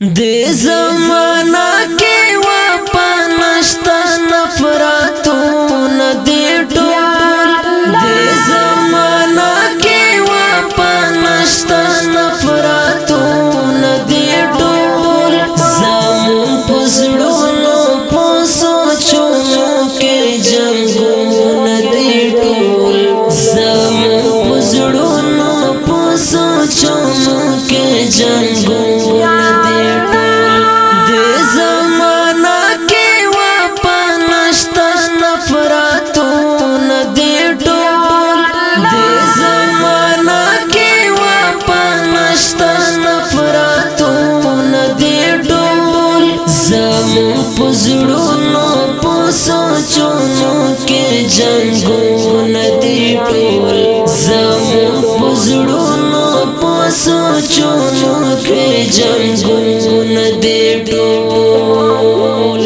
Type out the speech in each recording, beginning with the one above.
دې زمانہ کې واپنشتا نفرتونه دې ټول دې زمانہ کې واپنشتا نفرتونه دې ټول زمون پزړونو په سوچونو کې جنگونه دې ټول زمون پزړونو په سوچونو کې جنگونه پزړونو په سوچونو کې جنگونه دي ټول زمون پزړونو په سوچونو کې جنگونه دي ټول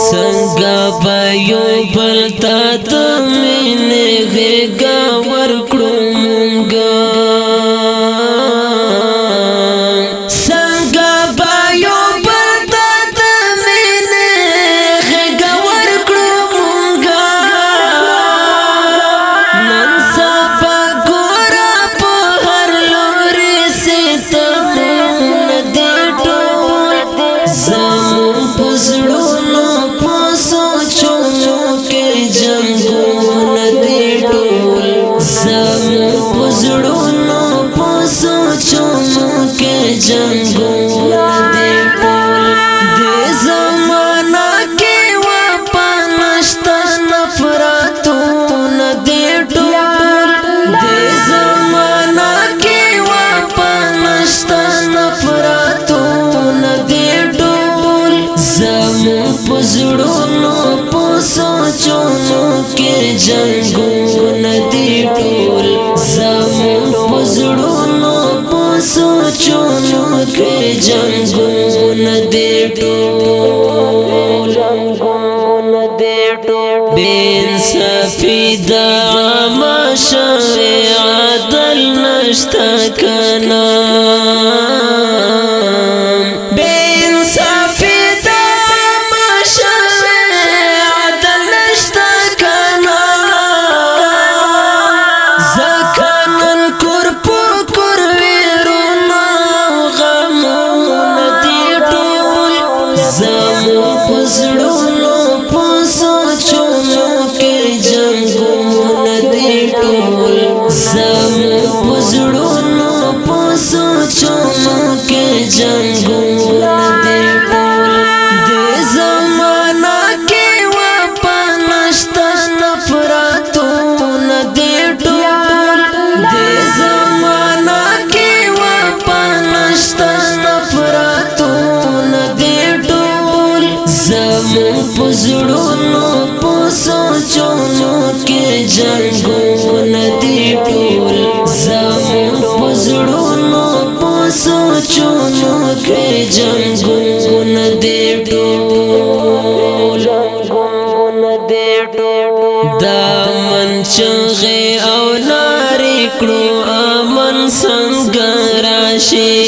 څنګه به یو بل ته د مینې غېږه ورکړو مونږه جنگونه دې ټول دې زمانہ کې واپنشتا نفرتونه دې ټول دې زمانہ کې واپنشتا نفرتونه دې ټول زمون پزړونو په سوچونو کې جنگونه دې ټول زمون پزړونو سوچونو کې جنگونه دې ټول بے انصافي د عامه شوې عدل نشته کنه زمون پزړونو په سوچونو کې جنگونه دې ټول زمون پزړونو په سوچونو کې جنگونه دې ټول دې زمانہ کې واپنشتا نفرتونه دې ټول دې زمانہ کې واپنشتا نفرتونه دې زمون پزړونو په سوچونو کې جنگونه دې ټول زمون پزړونو په سوچونو کې جنگونه دې ټول دا من چغې او نارې کړو امن څنګه راشي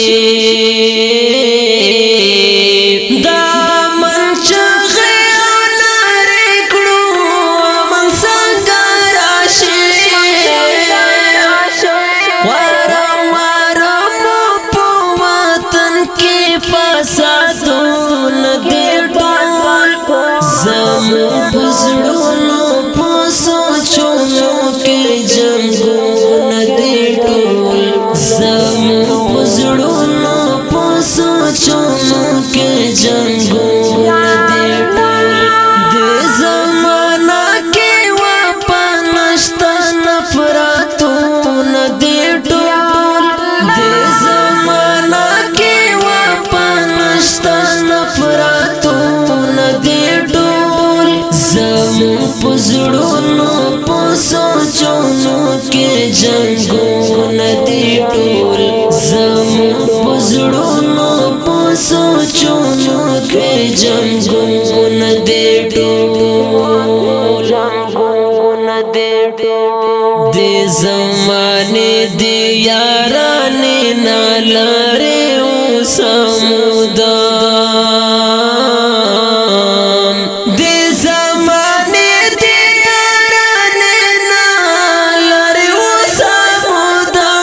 زمون پزړونو په سوچونو کې جنگونه دې ټول زمون پزړونو په سوچونو کې جنگونه دې ټول دې زمانہ کې واپنشتا نفرتونه دې ټول دې زمانہ کې واپنشتا نفرتونه دې زمون پزړونو په سوچونو کې جنگونه دې ټول زمون پزړونو په سوچونو کې جنگونه دې ټول دې زمانه دې یارانه نه لري سمودام دې زمانه دې یارانه لري و سمودام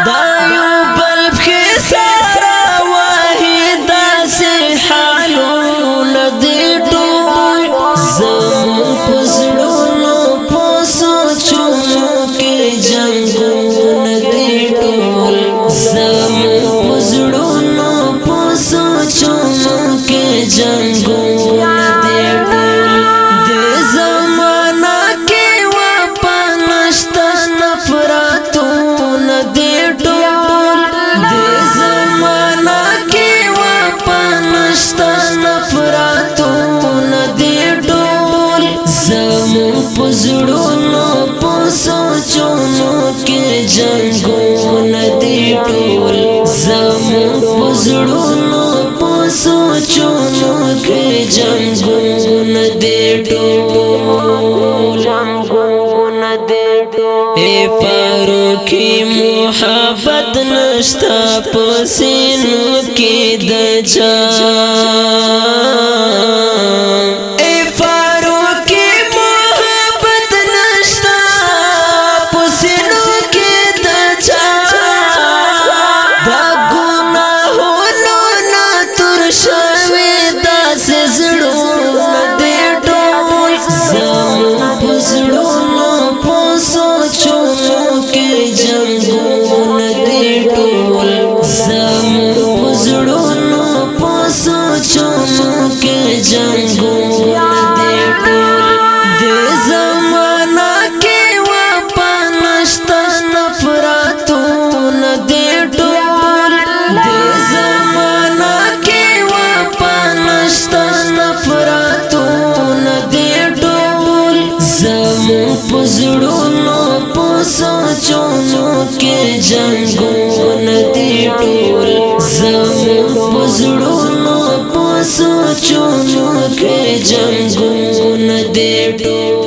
دا یو بل کې سره واحد سي حالونه دې ټول زمون پزړونو پوسوچونو کې جنگونه دې ټول زمون پزړونو پوسوچونو کې جنگونه دې ټول دې زمانہ کې واپنشتا نفرتونه دې ټول دې زمانہ کې واپنشتا نفرتونه دې ټول زمون پزړونو پوسوچونو کې جنگونه دې ټول زمون پزړونو پوسوچونو کې جنگونه دې ټول اے فاروقی محبت نشتا پسینو کې د جان اے فاروقی محبت نشتا پسینو کې د جان دا ګناهونو نه تور شوي داسې زړونه دې ټول زمون پزړونو پوسوچونو کې جنگونه دې ټول زمون پزړونو پوسوچونو کې جنگونه دې ټول دې زمانہ کې واپنشتا نفرتونه دې ټول دې زمانہ کې واپنشتا نفرتونه دې ټول زمون پزړونو پوسوچونو کې جنگونه دې ټول زمون پزړونو پوسوچونو کې جنگونه دې ټول